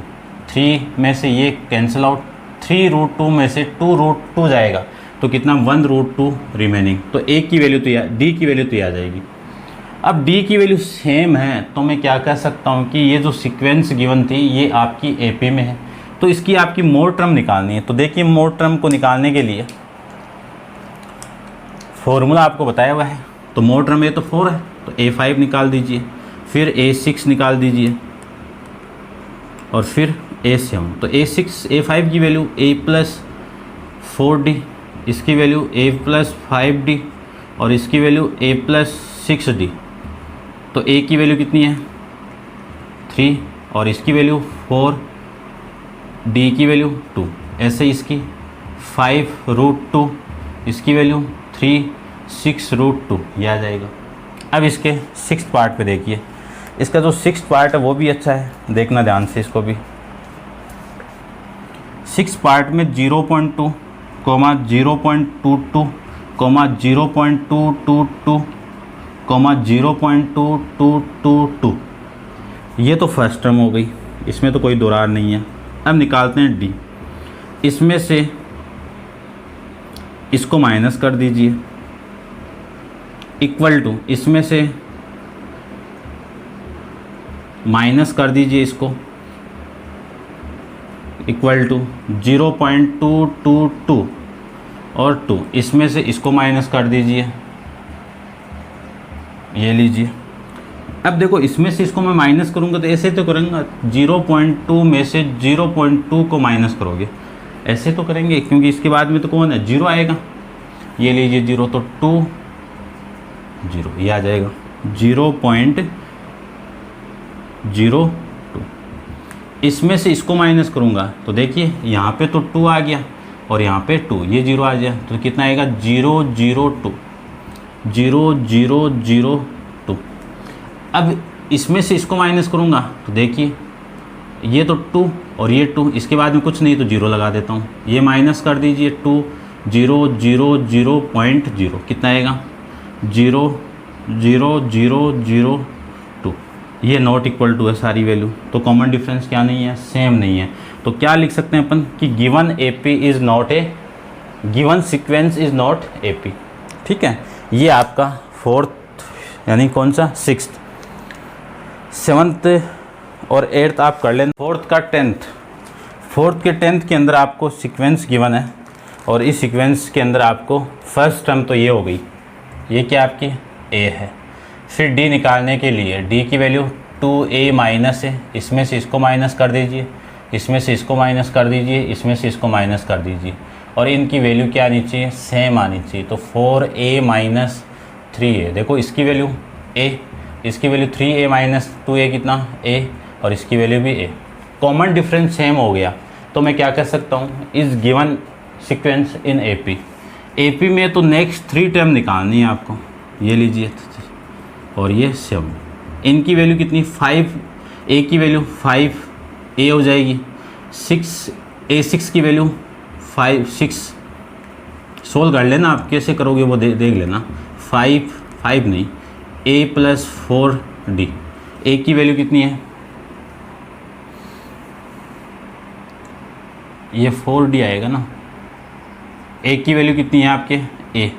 3 में से ये कैंसिल आउट, 3√2 में से 2√2 जाएगा तो कितना 1√2 रिमेनिंग, तो A की वैल्यू तो D की वैल्यू तो आ जाएगी। अब D की वैल्यू सेम है तो मैं क्या कह सकता हूँ कि ये जो सीक्वेंस गिवन थी ये आपकी AP में है, तो इसकी आपकी मोड टर्म निकालनी है। तो देखिए मोड टर्म को निकालने के लिए फॉर्मूला आपको बताया हुआ है, तो मोड टर्म ये तो 4 है तो A5 निकाल दीजिए, फिर A6 निकाल दीजिए और फिर A7, तो A5 की वैल्यू A + 4D, इसकी वैल्यू A + 5D और इसकी वैल्यू A + 6D। तो A की वैल्यू कितनी है 3 और इसकी वैल्यू 4, D की वैल्यू 2, ऐसे इसकी 5√2, इसकी वैल्यू 3, 6√2, ये आ जाएगा। अब इसके 6th पार्ट पे देखिए, इसका जो 6th पार्ट है वो भी अच्छा है, देखना ध्यान से इसको भी। 6th पार्ट में 0.2, 0.22, 0.222, 0.2222, ये तो फर्स्ट टर्म हो गई, इसमें तो कोई दोरार नहीं है। अब निकालते हैं डी। इसमें से इसको माइनस कर दीजिए, इक्वल टू इसमें से माइनस कर दीजिए इसको, इक्वल टू 0.222 और 2, इसमें से इसको माइनस कर दीजिए, ये लीजिए। अब देखो इसमें से इसको मैं माइनस करूँगा तो ऐसे तो करूँगा, 0.2 में से 0.2 को माइनस करोगे, ऐसे तो करेंगे, क्योंकि इसके बाद में तो कौन है, 0 आएगा। ये लीजिए 0, तो 2 0, ये आ जाएगा 0.02। इसमें से इसको माइनस करूँगा तो देखिए यहाँ पे तो 2 आ गया और यहाँ पे 2, ये 0 आ जाए तो कितना आएगा, 002, 0002। अब इसमें से इसको माइनस करूँगा तो देखिए ये तो 2 और ये 2, इसके बाद में कुछ नहीं तो 0 लगा देता हूँ, ये माइनस कर दीजिए 2, 0.0, कितना आएगा, 0.0002। ये नॉट इक्वल टू है सारी वैल्यू, तो कॉमन डिफरेंस क्या नहीं है, सेम नहीं है। तो क्या लिख सकते हैं अपन कि given AP is not a, given sequence is not AP. ठीक है, ये आपका 4th यानी कौन सा 6th, 7th और 8th आप कर लें। 4th का 10th, 4th के 10th के अंदर आपको सीक्वेंस गिवन है और इस सीक्वेंस के अंदर आपको फर्स्ट टर्म तो ये हो गई, ये क्या आपकी ए है। फिर डी निकालने के लिए डी की वैल्यू 2a माइनस है, इसमें से इसको माइनस कर दीजिए, इसमें से इसको माइनस कर दीजिए, इसमें से इसको माइनस कर दीजिए, और इनकी वैल्यू क्या आनी चाहिए, सेम आनी चाहिए। तो 4a माइनस 3a, देखो इसकी वैल्यू a, इसकी वैल्यू 3a माइनस 2a कितना a, और इसकी वैल्यू भी a। कॉमन डिफरेंस सेम हो गया तो मैं क्या कह सकता हूँ, is given sequence in AP. AP में तो नेक्स्ट 3 टर्म निकालनी है आपको, ये लीजिए और ये 7, इनकी वैल्यू कितनी 5, a की वैल्यू 5a हो जाएगी, 6 की वैल्यू 6 सोल्व कर लेना, आप कैसे करोगे वो देख लेना। 5 नहीं, a + 4d, a की वैल्यू कितनी है, ये 4d आएगा ना, a की वैल्यू कितनी है आपके a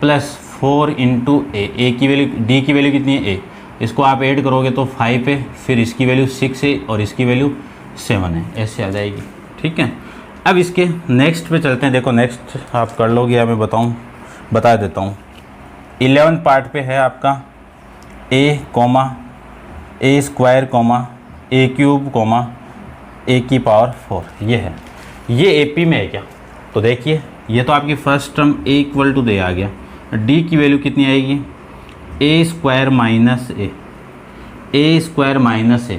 + 4 × a की वैल्यू, d की वैल्यू कितनी है a, इसको आप ऐड करोगे तो 5 है, फिर इसकी वैल्यू 6 है और इसकी वैल्यू 7 है, ऐसे आ जाएगी। ठीक है, अब इसके नेक्स्ट पे चलते हैं। देखो नेक्स्ट आप कर लोगे या मैं बता देता हूँ। 11 पार्ट पे है आपका a, a², a³ a⁴, ये है, ये एपी में है क्या, तो देखिए ये तो आपकी फर्स्ट टर्म a = दे आ गया, d की वैल्यू कितनी आएगी, a² minus a, a² minus a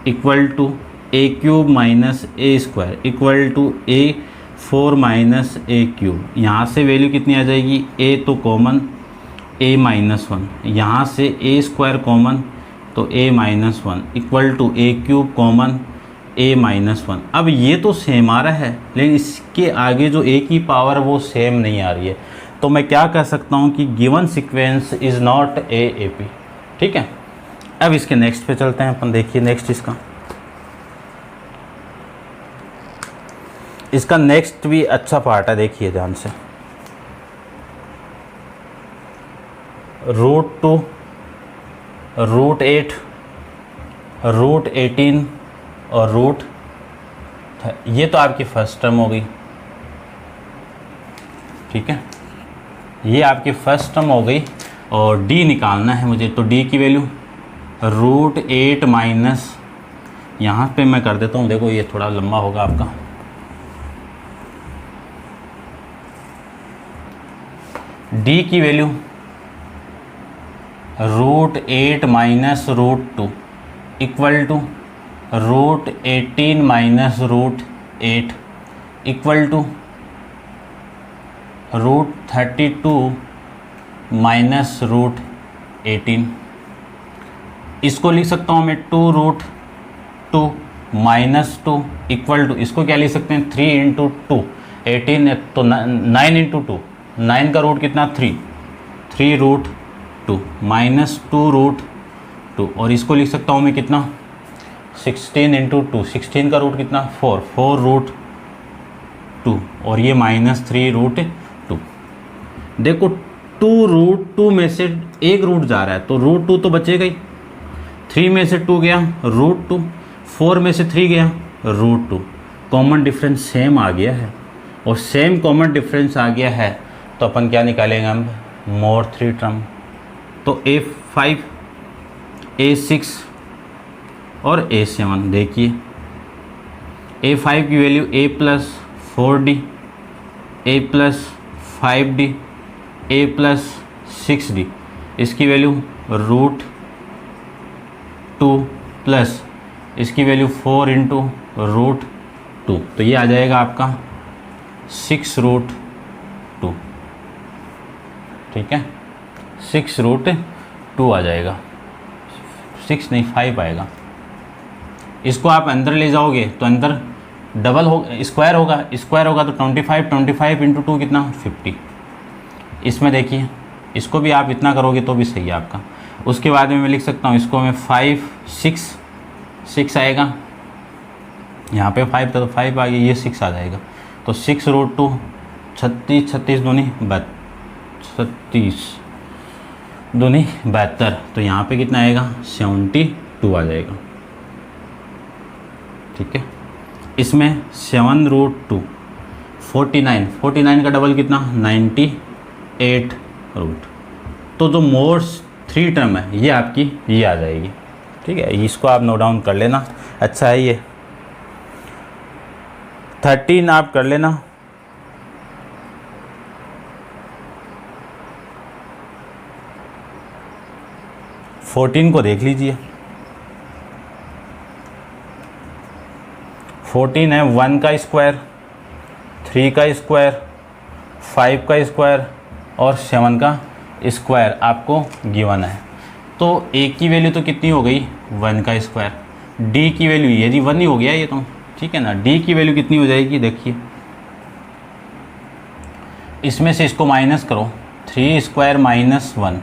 equal to a³ minus a² equal to a4 minus a³। यहाँ से वैल्यू कितनी आ जाएगी, a तो कॉमन a-1, यहाँ से a² कॉमन तो a-1 equal to a³ common a-1। अब ये तो सेम आ रहा है, लेकिन इसके आगे जो a की पावर वो सेम नहीं आ रही है, तो मैं क्या कह सकता हूँ कि given sequence is not a AP. ठीक है, अब इसके नेक्स्ट पे चलते हैं अपन। देखिए नेक्स्ट इसका नेक्स्ट भी अच्छा पार्ट है, देखिए ध्यान से। √2, √8, √18 और ये तो आपकी फर्स्ट टर्म हो गई। ठीक है, ये आपकी फर्स्ट टर्म हो गई और d निकालना है मुझे, तो d की वैल्यू √8 माइनस, यहाँ पे मैं कर देता हूँ, देखो ये थोड़ा लंबा होगा आपका। d की value √8 minus √2 equal to √18 minus √8 equal to √32 minus √18। इसको लिख सकता हूँ मैं 2√2 माइनस 2 इक्वल टू, इसको क्या लिख सकते हैं 3 इंटू 2, 18 तो 9 इंटू 2, 9 का रूट कितना 3√2 माइनस 2√2, और इसको लिख सकता हूँ मैं कितना 16 इंटू 2, 16 का रूट कितना 4√2, और ये माइनस 3√2। देखो 2√2 में से एक रूट जा रहा है तो √2 तो बचेगा ही, 3 में से 2 गया √2, 4 में से 3 गया √2। कॉमन डिफरेंस सेम आ गया है, और सेम कॉमन डिफरेंस आ गया है तो अपन क्या निकालेंगे हम, मोर 3 टर्म। तो A5, A6 और A7 देखिए, A5 की वैल्यू A+4D, A+5D, A+6D, इसकी वैल्यू √2 प्लस इसकी वैल्यू 4 इंटू √2, तो ये आ जाएगा आपका 6√2, ठीक है 6√2 आ जाएगा, 6 नहीं 5 आएगा। इसको आप अंदर ले जाओगे तो अंदर डबल हो स्क्वायर होगा तो 25 इंटू 2 कितना 50। इसमें देखिए इसको भी आप इतना करोगे तो भी सही है आपका। उसके बाद में मैं लिख सकता हूँ इसको मैं 5 6 आएगा, यहाँ पे 5 था तो 5 आ गया, ये 6 आ जाएगा, तो 6√2 36 दूनी 72, तो यहाँ पे कितना आएगा 72 आ जाएगा, ठीक है। इसमें 7√2 49 का डबल कितना 98 रूट, तो जो मोर 3 टर्म है ये आपकी ये आ जाएगी, ठीक है। इसको आप नोट डाउन कर लेना, अच्छा है ये 13 आप कर लेना, फोर्टीन को देख लीजिए, 14 है 1 का स्क्वायर, 3 का स्क्वायर, 5 का स्क्वायर और 7 का स्क्वायर आपको गिवन है। तो ए की वैल्यू तो कितनी हो गई 1 का स्क्वायर, डी की वैल्यू ये जी 1 ही हो गया ये तो, ठीक है ना। डी की वैल्यू कितनी हो जाएगी देखिए, इसमें से इसको माइनस करो, 3 square minus 1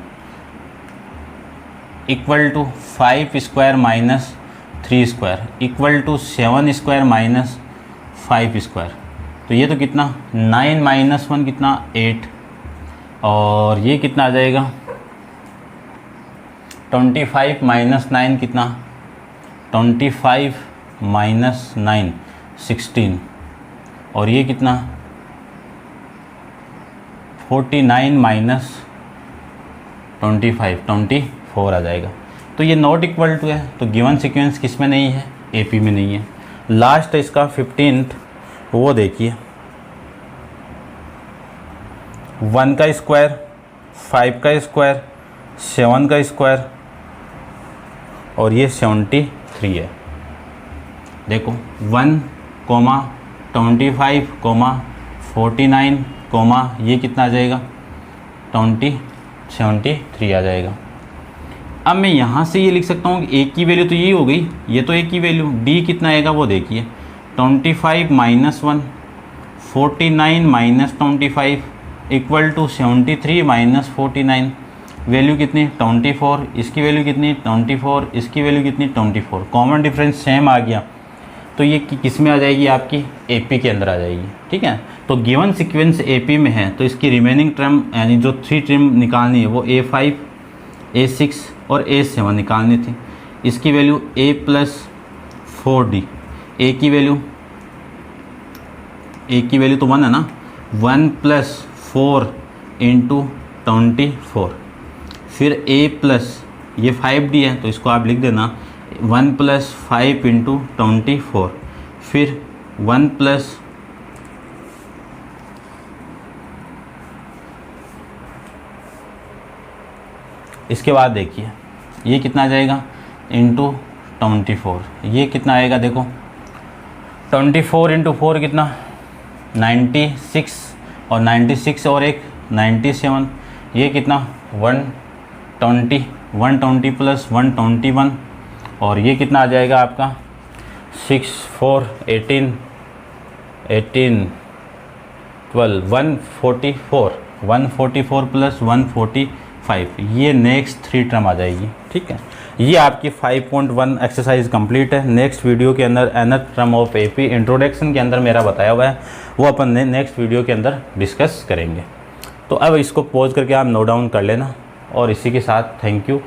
equal to 5 square minus 3 square equal to 7 square minus 5 square. तो ये तो कितना 9 माइनस 1 कितना 8, और ये कितना आ जाएगा 25 माइनस 9 कितना 25 माइनस 9 16, और ये कितना 49 माइनस 25 24 आ जाएगा। तो ये नॉट इक्वल टू है, तो गिवन सीक्वेंस किस में नहीं है एपी में नहीं है। लास्ट इसका 15th वो देखिए, 1 का स्क्वायर, 5 का स्क्वायर, 7 का स्क्वायर और ये 73 है। देखो 1, 25, 49, ये कितना आ जाएगा 73 आ जाएगा। अब मैं यहाँ से ये लिख सकता हूँ कि ए की वैल्यू तो यही हो गई, ये तो ए की वैल्यू, डी कितना आएगा वो देखिए 25 minus 1, 49 minus 25 equal to 73 minus 49, value कितनी 24, इसकी वैल्यू कितनी 24, इसकी वैल्यू कितनी 24। कॉमन डिफरेंस सेम आ गया, तो ये किस में आ जाएगी आपकी एपी के अंदर आ जाएगी, ठीक है। तो गिवन सीक्वेंस एपी में है तो इसकी रिमेनिंग टर्म यानी जो 3 टर्म निकालनी है वो A5, A6 और A7 निकालनी थी। इसकी वैल्यू A+4D, ए की वैल्यू तो 1 है ना, 1 + 4 इंटू 24, फिर A प्लस ये 5D है तो इसको आप लिख देना 1 + 5 इंटू 24, फिर 1 प्लस इसके बाद देखिए ये कितना आ जाएगा इंटू 24, ये कितना आएगा देखो 24 इंटू 4 कितना 96 और 96 और एक 97, ये कितना 120 प्लस 121 और ये कितना आ जाएगा आपका 6 4 18 12 144 प्लस 145, ये नेक्स्ट 3 टर्म आ जाएगी। ठीक है, ये आपकी 5.1 एक्सरसाइज कंप्लीट है। नेक्स्ट वीडियो के अंदर nth term of AP introduction के अंदर मेरा बताया हुआ है, वो अपन नेक्स्ट वीडियो के अंदर डिस्कस करेंगे। तो अब इसको पॉज करके आप नोट डाउन कर लेना और इसी के साथ थैंक यू।